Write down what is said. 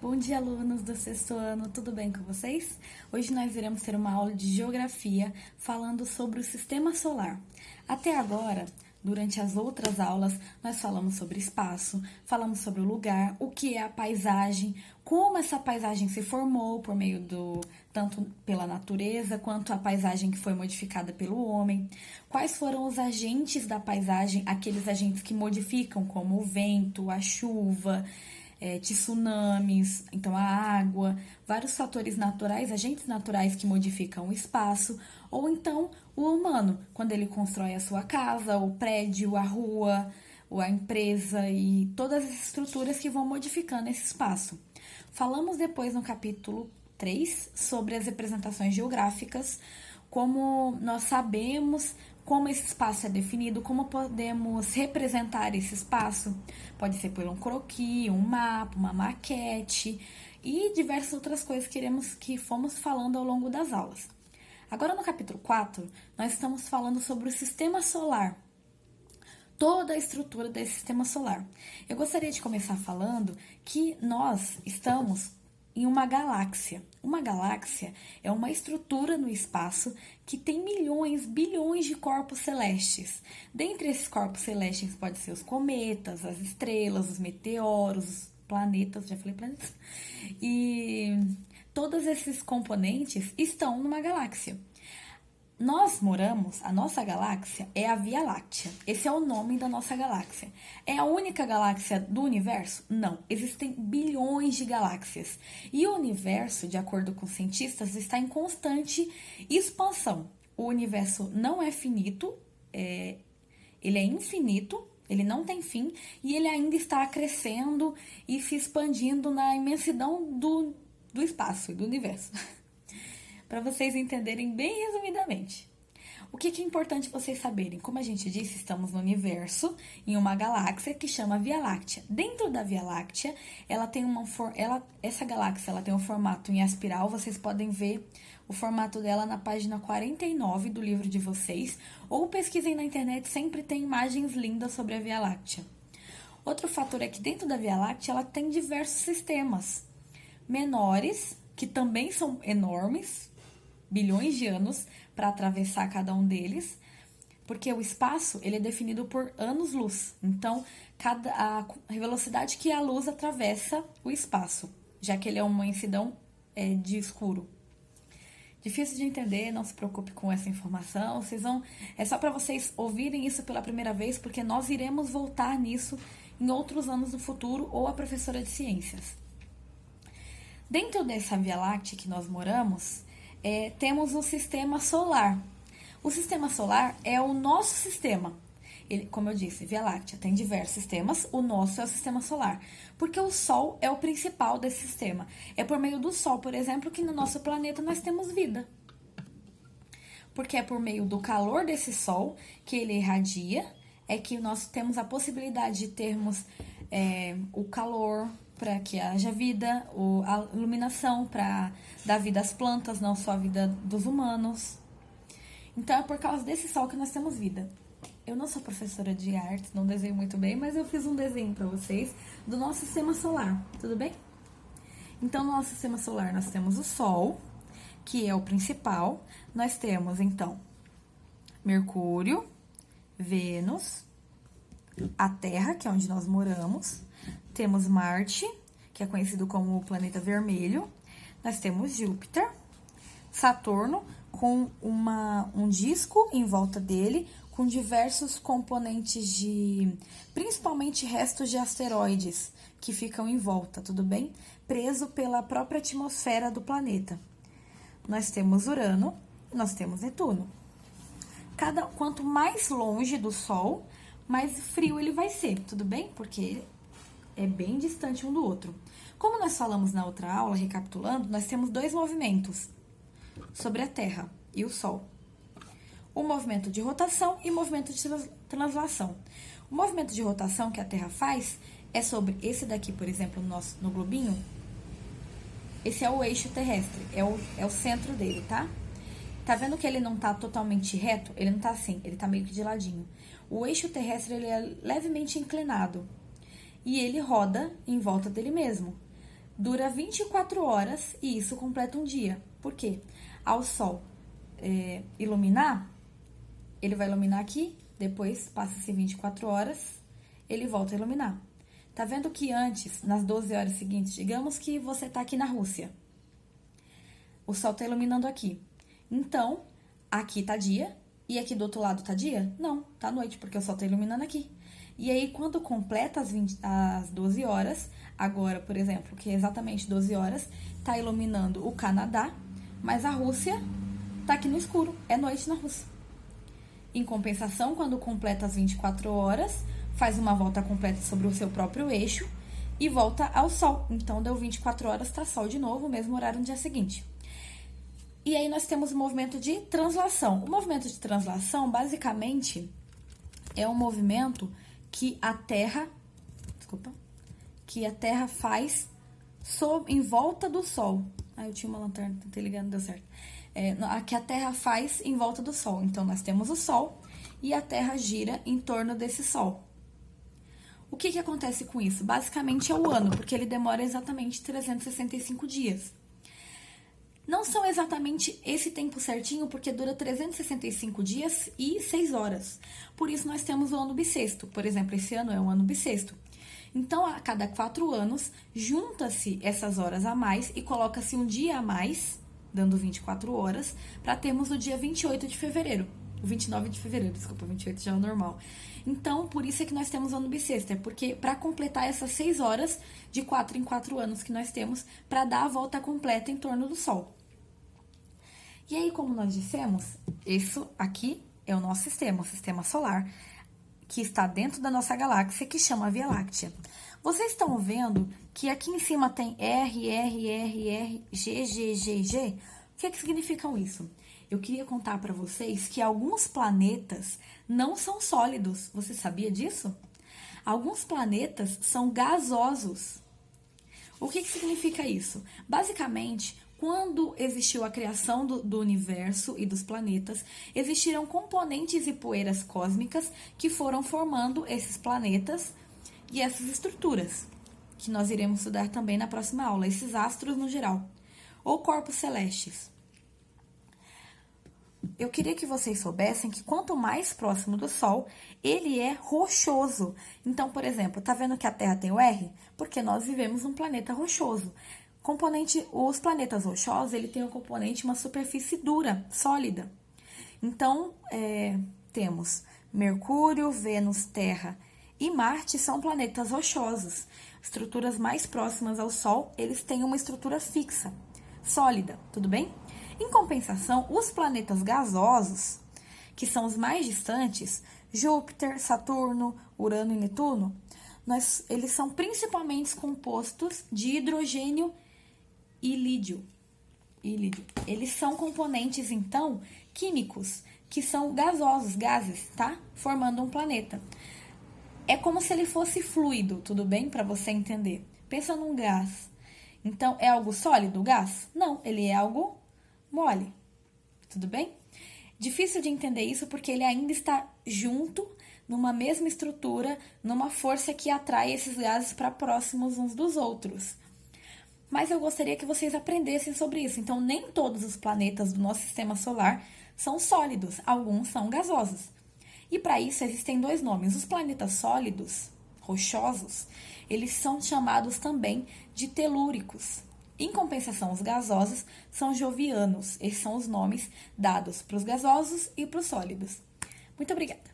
Bom dia, alunos do sexto ano, tudo bem com vocês? Hoje nós iremos ter uma aula de geografia falando sobre o sistema solar. Até agora, durante as outras aulas, nós falamos sobre espaço, falamos sobre o lugar, o que é a paisagem, como essa paisagem se formou por meio tanto pela natureza quanto a paisagem que foi modificada pelo homem, quais foram os agentes da paisagem, aqueles agentes que modificam, como o vento, a chuva, tsunamis, então a água, vários fatores naturais, agentes naturais que modificam o espaço, ou então o humano, quando ele constrói a sua casa, o prédio, a rua, ou a empresa e todas as estruturas que vão modificando esse espaço. Falamos depois no capítulo 3 sobre as representações geográficas, como nós sabemos como esse espaço é definido, como podemos representar esse espaço. Pode ser por um croquis, um mapa, uma maquete e diversas outras coisas que fomos falando ao longo das aulas. Agora no capítulo 4, nós estamos falando sobre o sistema solar, toda a estrutura desse sistema solar. Eu gostaria de começar falando que nós estamos em uma galáxia. Uma galáxia é uma estrutura no espaço que tem milhões, bilhões de corpos celestes. Dentre esses corpos celestes pode ser os cometas, as estrelas, os meteoros, os planetas, já falei planetas? E todos esses componentes estão numa galáxia. A nossa galáxia é a Via Láctea. Esse é o nome da nossa galáxia. É a única galáxia do universo? Não. Existem bilhões de galáxias. E o universo, de acordo com cientistas, está em constante expansão. O universo não é finito, ele é infinito, ele não tem fim, e ele ainda está crescendo e se expandindo na imensidão do espaço e do universo. Para vocês entenderem bem resumidamente. O que é importante vocês saberem? Como a gente disse, estamos no universo, em uma galáxia que chama Via Láctea. Dentro da Via Láctea, essa galáxia ela tem um formato em espiral. Vocês podem ver o formato dela na página 49 do livro de vocês, ou pesquisem na internet, sempre tem imagens lindas sobre a Via Láctea. Outro fator é que dentro da Via Láctea ela tem diversos sistemas menores, que também são enormes, bilhões de anos para atravessar cada um deles, porque o espaço ele é definido por anos-luz. Então, a velocidade que a luz atravessa o espaço, já que ele é uma imensidão de escuro. Difícil de entender, não se preocupe com essa informação. É só para vocês ouvirem isso pela primeira vez, porque nós iremos voltar nisso em outros anos do futuro, ou a professora de ciências. Dentro dessa Via Láctea que nós moramos, temos o sistema solar. O sistema solar é o nosso sistema. Ele, como eu disse, Via Láctea tem diversos sistemas, o nosso é o sistema solar. Porque o Sol é o principal desse sistema. É por meio do Sol, por exemplo, que no nosso planeta nós temos vida. Porque é por meio do calor desse Sol que ele irradia, é que nós temos a possibilidade de termos o calor para que haja vida, a iluminação para dar vida às plantas, não só a vida dos humanos. Então, é por causa desse sol que nós temos vida. Eu não sou professora de artes, não desenho muito bem, mas eu fiz um desenho para vocês do nosso sistema solar, tudo bem? Então, no nosso sistema solar, nós temos o Sol, que é o principal. Nós temos, então, Mercúrio, Vênus, a Terra, que é onde nós moramos. Temos Marte, que é conhecido como o planeta vermelho. Nós temos Júpiter, Saturno, com um disco em volta dele, com diversos componentes principalmente restos de asteroides, que ficam em volta, tudo bem? Preso pela própria atmosfera do planeta. Nós temos Urano e nós temos Netuno. Quanto mais longe do Sol, mais frio ele vai ser, tudo bem? Porque é bem distante um do outro. Como nós falamos na outra aula, recapitulando, nós temos dois movimentos sobre a Terra e o Sol. O movimento de rotação e o movimento de translação. O movimento de rotação que a Terra faz é sobre esse daqui, por exemplo, no globinho. Esse é o eixo terrestre, é o centro dele, tá? Tá vendo que ele não tá totalmente reto? Ele não tá assim, ele tá meio que de ladinho. O eixo terrestre, ele é levemente inclinado. E ele roda em volta dele mesmo. dura 24 horas e isso completa um dia. Por quê? Ao Sol iluminar, ele vai iluminar aqui, depois passa-se 24 horas, ele volta a iluminar. Tá vendo que antes, nas 12 horas seguintes, digamos que você tá aqui na Rússia, o Sol tá iluminando aqui. Então, aqui tá dia e aqui do outro lado tá dia? Não, tá noite, porque o Sol tá iluminando aqui. E aí, quando completa as 12 horas, agora, por exemplo, que é exatamente 12 horas, tá iluminando o Canadá, mas a Rússia tá aqui no escuro, é noite na Rússia. Em compensação, quando completa as 24 horas, faz uma volta completa sobre o seu próprio eixo e volta ao Sol. Então, deu 24 horas, tá Sol de novo, mesmo horário no dia seguinte. E aí, nós temos o movimento de translação. O movimento de translação, basicamente, é um movimento que a Terra faz em volta do Sol. Eu tinha uma lanterna, tentei ligar, não deu certo. Que a Terra faz em volta do Sol. Então, nós temos o Sol e a Terra gira em torno desse Sol. O que acontece com isso? Basicamente é o ano, porque ele demora exatamente 365 dias. Não são exatamente esse tempo certinho, porque dura 365 dias e 6 horas. Por isso, nós temos o ano bissexto. Por exemplo, esse ano é um ano bissexto. Então, a cada 4 anos, junta-se essas horas a mais e coloca-se um dia a mais, dando 24 horas, para termos o dia 28 de fevereiro. O 29 de fevereiro, desculpa, 28 já é o normal. Então, por isso é que nós temos o ano bissexto, porque para completar essas 6 horas de 4 em 4 anos que nós temos, para dar a volta completa em torno do Sol. E aí, como nós dissemos, isso aqui é o nosso sistema, o sistema solar, que está dentro da nossa galáxia, que chama Via Láctea. Vocês estão vendo que aqui em cima tem R, R, R, R, G, G, G, G? O que significam isso? Eu queria contar para vocês que alguns planetas não são sólidos. Você sabia disso? Alguns planetas são gasosos. O que significa isso? Basicamente, quando existiu a criação do universo e dos planetas, existiram componentes e poeiras cósmicas que foram formando esses planetas e essas estruturas, que nós iremos estudar também na próxima aula, esses astros no geral, ou corpos celestes. Eu queria que vocês soubessem que quanto mais próximo do Sol, ele é rochoso. Então, por exemplo, tá vendo que a Terra tem o R? Porque nós vivemos num planeta rochoso. Os planetas rochosos, ele tem um componente, uma superfície dura, sólida. Então, temos Mercúrio, Vênus, Terra e Marte são planetas rochosos. Estruturas mais próximas ao Sol, eles têm uma estrutura fixa, sólida, tudo bem? Em compensação, os planetas gasosos, que são os mais distantes, Júpiter, Saturno, Urano e Netuno, eles são principalmente compostos de hidrogênio e lídio. Eles são componentes, então, químicos, que são gasosos, gases, tá? Formando um planeta. É como se ele fosse fluido, tudo bem? Para você entender. Pensa num gás. Então, é algo sólido o gás? Não, ele é algo mole, tudo bem? Difícil de entender isso porque ele ainda está junto, numa mesma estrutura, numa força que atrai esses gases para próximos uns dos outros. Mas eu gostaria que vocês aprendessem sobre isso. Então, nem todos os planetas do nosso sistema solar são sólidos, alguns são gasosos. E para isso existem 2 nomes. Os planetas sólidos, rochosos, eles são chamados também de telúricos. Em compensação, os gasosos são jovianos. Esses são os nomes dados para os gasosos e para os sólidos. Muito obrigada!